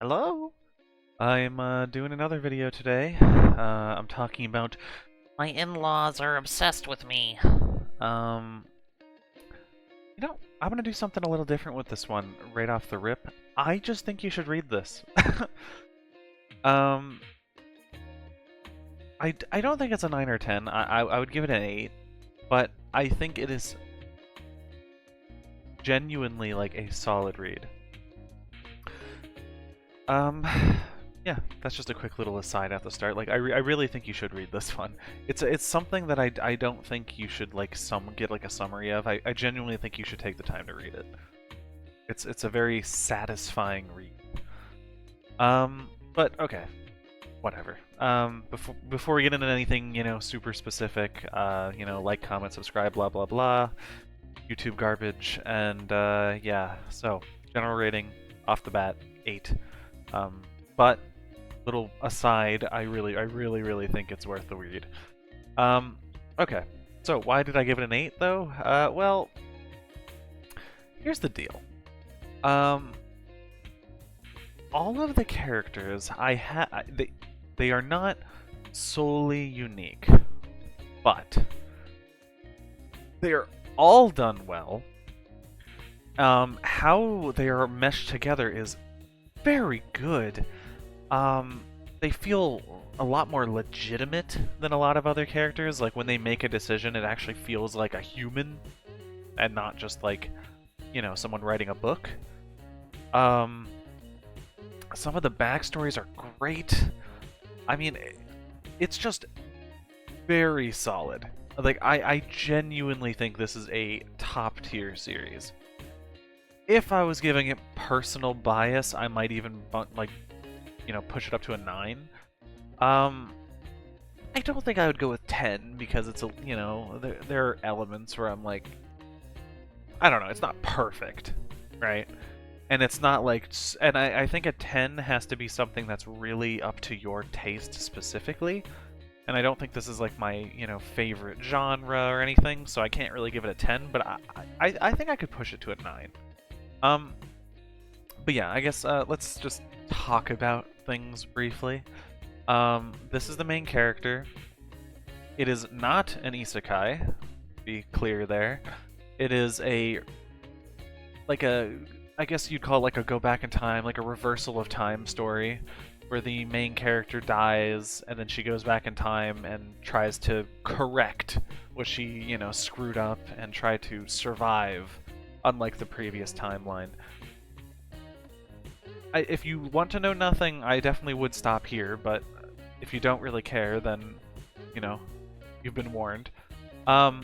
Hello? I'm doing another video today. I'm talking about My in-laws are obsessed with me. um I'm gonna do something a little different with this one right off the rip. I just think you should read this. um I don't think it's a 9 or 10. I would give it an 8, but I think it is genuinely like a solid read. Um, yeah, that's just a quick little aside at the start. Like, I really think you should read this one. It's something that I don't think you should like get like a summary of. I genuinely think you should take the time to read it. It's a very satisfying read. But okay, whatever. Before we get into anything, super specific, like, comment, subscribe, blah blah blah, YouTube garbage, and yeah. So general rating off the bat, 8. But little aside, I really think it's worth the read. Okay. So why did I give it an 8 though? Well, here's the deal. All of the characters they are not solely unique, but they are all done well. How they are meshed together is very good. They feel a lot more legitimate than a lot of other characters. Like, when they make a decision, it actually feels like a human and not just like, someone writing a book. Some of the backstories are great. I mean, it's just very solid. Like, I genuinely think this is a top tier series. If I was giving it personal bias, I might even push it up to a 9. I don't think I would go with 10 because it's there are elements where I'm like, I don't know, it's not perfect, right? And it's not like, and I think a 10 has to be something that's really up to your taste specifically. And I don't think this is like my, favorite genre or anything, so I can't really give it a 10, but I think I could push it to a 9. But yeah, I guess let's just talk about things briefly. This is the main character. It is not an isekai, be clear there. It is I guess you'd call it like a go back in time, like a reversal of time story, where the main character dies and then she goes back in time and tries to correct what she, screwed up and try to survive, unlike the previous timeline. If you want to know nothing, I definitely would stop here, but if you don't really care, then, you've been warned. Again,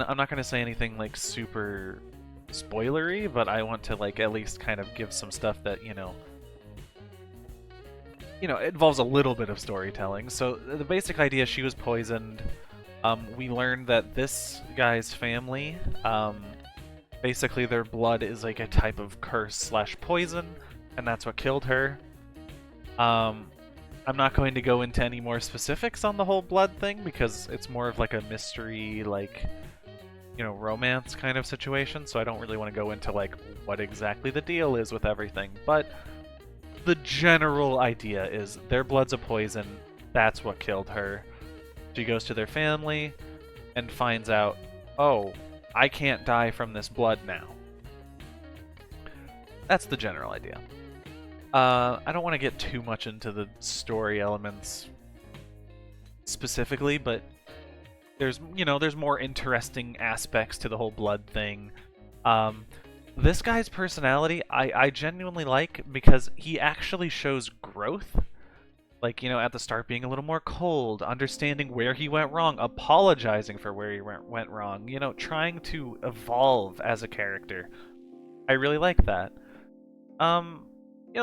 I'm not going to say anything, like, super spoilery, but I want to, like, at least kind of give some stuff that, it involves a little bit of storytelling. So the basic idea, she was poisoned. We learned that this guy's family, basically their blood is like a type of curse/poison, and that's what killed her. I'm not going to go into any more specifics on the whole blood thing because it's more of like a mystery, like, romance kind of situation, so I don't really want to go into like what exactly the deal is with everything. But the general idea is their blood's a poison, that's what killed her. She goes to their family and finds out, oh, I can't die from this blood now. That's the general idea. I don't want to get too much into the story elements specifically, but there's more interesting aspects to the whole blood thing. This guy's personality I genuinely like because he actually shows growth. Like, at the start being a little more cold, understanding where he went wrong, apologizing for where he went wrong, trying to evolve as a character. I really like that.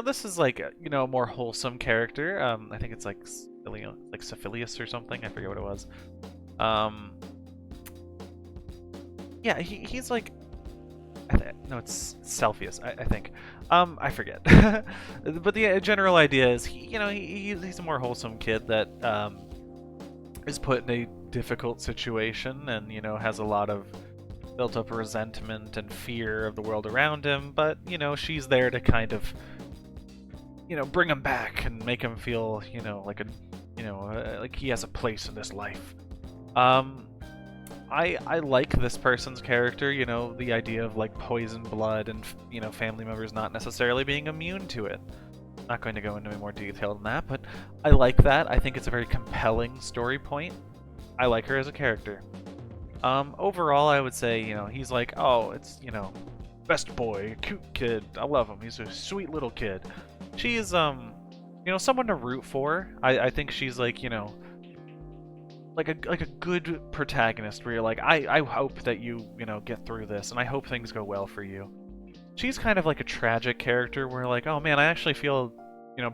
This is like a more wholesome character. I think it's like Syphilius or something. I forget what it was. Yeah, he's like, no, it's Celsius, I think. I forget. But the general idea is, he's a more wholesome kid that is put in a difficult situation and, has a lot of built up resentment and fear of the world around him. But, she's there to kind of bring him back and make him feel, like like he has a place in this life. Um, I like this person's character, the idea of like poison blood and family members not necessarily being immune to it. Not going to go into any more detail than that, but I like that. I think it's a very compelling story point. I like her as a character. Overall, I would say, he's like, oh, it's, best boy, cute kid. I love him. He's a sweet little kid. She's, someone to root for. I think she's like, like a good protagonist where you're like, I hope that you, get through this, and I hope things go well for you. She's kind of like a tragic character where like, oh man, I actually feel,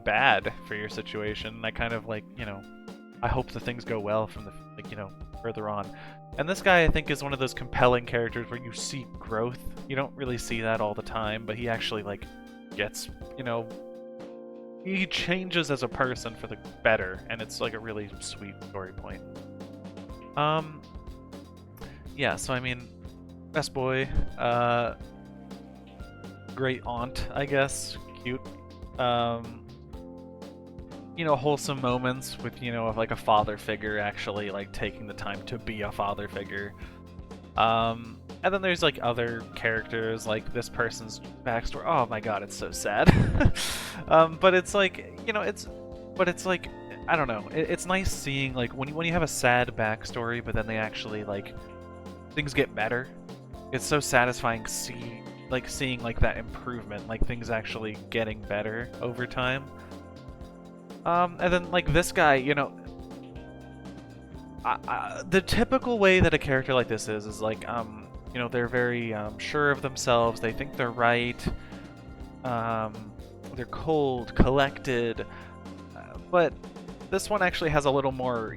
bad for your situation. I kind of like, I hope that things go well from the, like, further on. And this guy, I think, is one of those compelling characters where you see growth. You don't really see that all the time, but he actually, like, gets, he changes as a person for the better, and it's, like, a really sweet story point. Yeah, so, I mean, best boy, great aunt, I guess, cute, wholesome moments with, of like a father figure actually like taking the time to be a father figure. And then there's like other characters, like this person's backstory. Oh my god, it's so sad. But it's like, but it's like, I don't know. It's nice seeing like when you have a sad backstory, but then they actually like things get better. It's so satisfying seeing like that improvement, like things actually getting better over time. And then, like, this guy, the typical way that a character like this is like, they're very sure of themselves, they think they're right, they're cold, collected, but this one actually has a little more,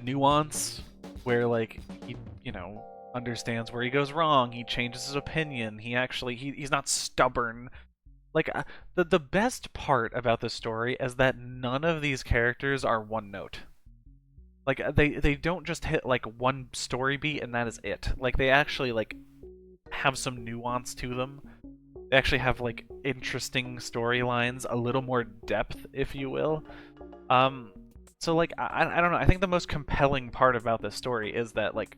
nuance, where, like, he, understands where he goes wrong, he changes his opinion, he's not stubborn. Like, the best part about this story is that none of these characters are one note. Like, they don't just hit, like, one story beat and that is it. Like, they actually, like, have some nuance to them. They actually have, like, interesting storylines, a little more depth, if you will. So, like, I don't know, I think the most compelling part about this story is that, like,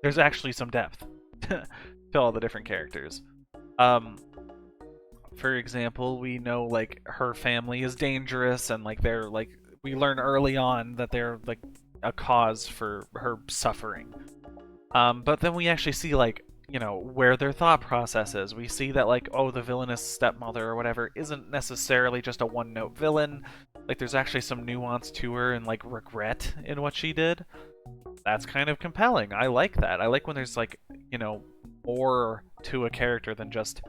there's actually some depth to all the different characters. For example, we know like her family is dangerous, and like they're like we learn early on that they're like a cause for her suffering. But then we actually see like where their thought process is. We see that like, oh, the villainous stepmother or whatever isn't necessarily just a one-note villain. Like there's actually some nuance to her and like regret in what she did. That's kind of compelling. I like that. I like when there's like more to a character than just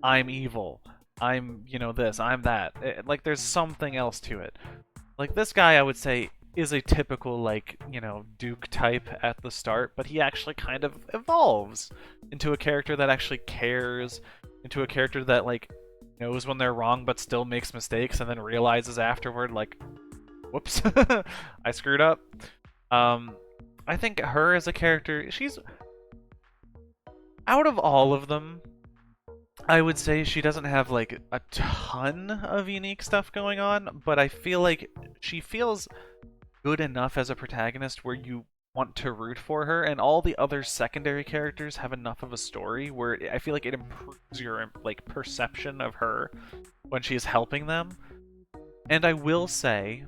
I'm evil, I'm, this, I'm that. Like, there's something else to it. Like, this guy, I would say, is a typical, like, Duke type at the start, but he actually kind of evolves into a character that actually cares, into a character that, like, knows when they're wrong but still makes mistakes and then realizes afterward, like, whoops, I screwed up. I think her as a character, she's... Out of all of them, I would say she doesn't have like a ton of unique stuff going on, but I feel like she feels good enough as a protagonist where you want to root for her, and all the other secondary characters have enough of a story where I feel like it improves your like perception of her when she's helping them. And I will say,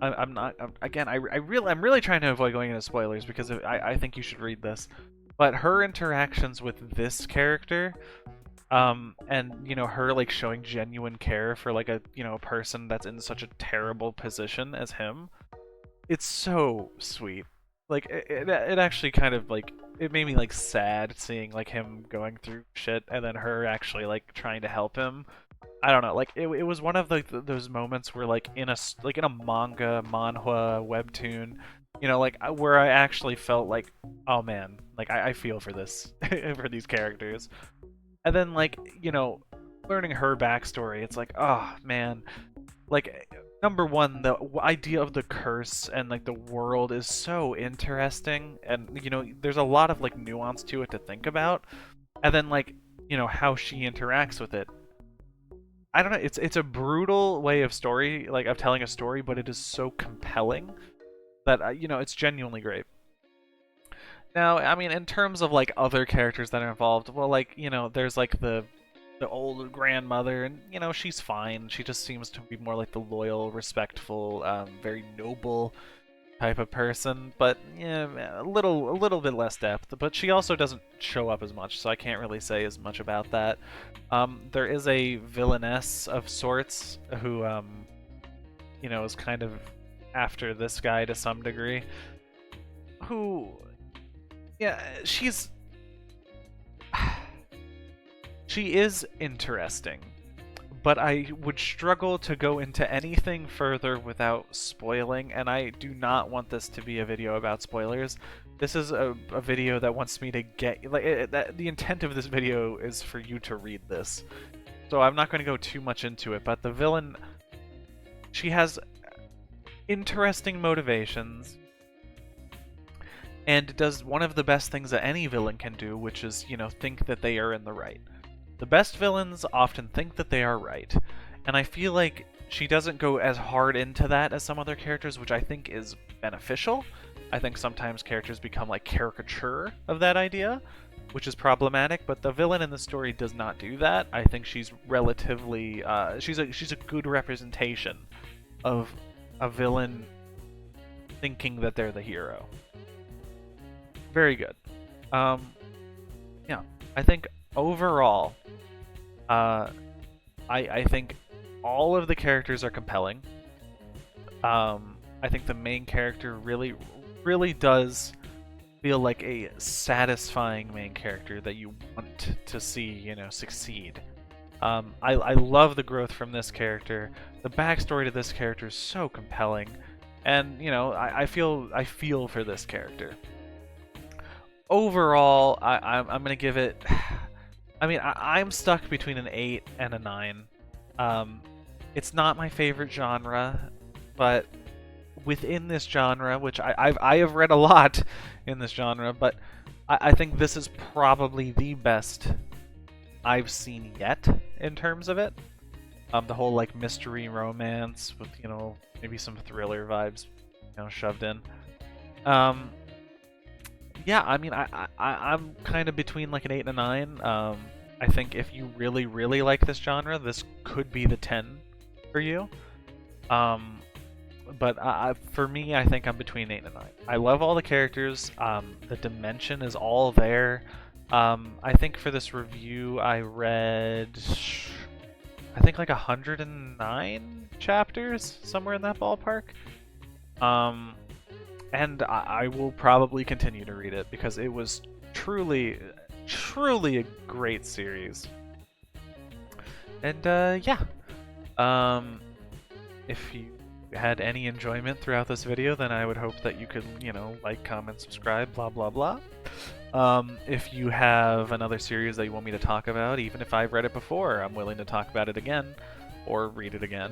I'm not again. I'm really trying to avoid going into spoilers because I think you should read this. But her interactions with this character, and her like showing genuine care for like a a person that's in such a terrible position as him, it's so sweet. Like it actually kind of like it made me like sad seeing like him going through shit and then her actually like trying to help him. I don't know, like it was one of like those moments where like in a manga, manhwa, webtoon, like where I actually felt like, oh man, like I feel for this for these characters. And then like, learning her backstory, it's like, oh man, like number one, the idea of the curse and like the world is so interesting, and there's a lot of like nuance to it to think about. And then like, how she interacts with it. I don't know. It's a brutal way of story, like of telling a story, but it is so compelling that it's genuinely great. Now, I mean, in terms of like other characters that are involved, well, like there's like the old grandmother, and she's fine. She just seems to be more like the loyal, respectful, very noble type of person, but yeah, a little bit less depth. But she also doesn't show up as much, so I can't really say as much about that. There is a villainess of sorts who is kind of after this guy to some degree. Who, yeah, she is interesting, but I would struggle to go into anything further without spoiling, and I do not want this to be a video about spoilers. This is a video that wants me to get, like, the intent of this video is for you to read this. So I'm not going to go too much into it, but the villain, she has interesting motivations, and does one of the best things that any villain can do, which is, think that they are in the right. The best villains often think that they are right, and I feel like she doesn't go as hard into that as some other characters, which I think is beneficial. I think sometimes characters become like caricature of that idea, which is problematic, but the villain in the story does not do that. I think she's relatively, she's a good representation of a villain thinking that they're the hero. Very good. Yeah, I think overall, I think all of the characters are compelling. I think the main character really does feel like a satisfying main character that you want to see, succeed. I love the growth from this character. The backstory to this character is so compelling, and I feel for this character. Overall, I'm gonna give it. I mean, I'm stuck between an 8 and a 9. It's not my favorite genre, but within this genre, which I have read a lot in this genre, but I think this is probably the best I've seen yet in terms of it. The whole like mystery romance with maybe some thriller vibes shoved in. Yeah, I mean, I'm kind of between like an 8 and a 9. I think if you really like this genre, this could be the 10 for you. But for me, I think I'm between 8 and 9. I love all the characters. The dimension is all there. I think for this review, I read, I think like 109 chapters, somewhere in that ballpark. And I will probably continue to read it because it was truly a great series. And yeah, if you had any enjoyment throughout this video, then I would hope that you could, like, comment, subscribe, blah blah blah. If you have another series that you want me to talk about, even if I've read it before, I'm willing to talk about it again or read it again.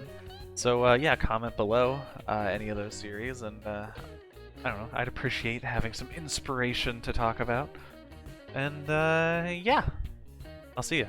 So yeah, comment below any of those series, and I don't know, I'd appreciate having some inspiration to talk about. And yeah, I'll see you.